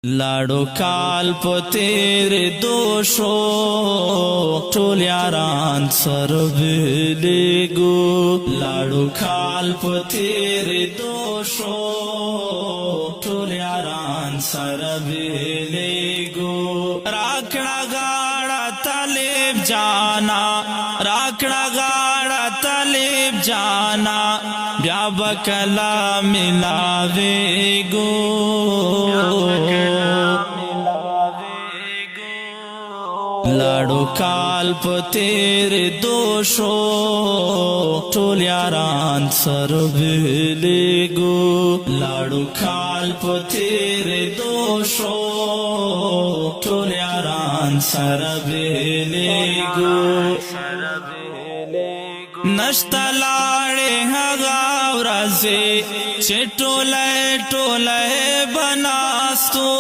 لاړو کال په تیر دوشو ټول یاران سره ویلېږو لاړو کال په تیر دوشو ټول یاران سره ویلېږو راکړه غاړه طالب جانا راکړه غاړه طالب جانا بیا به کله ملاوېږو لاړو کال په تیر دوشو ټول یاران سره ویلېږو لاړو کال په تیر دوشو ټول یاران سره ویلېږو نشته لاړې هغه ورځې چې ټوله ټوله به ناستو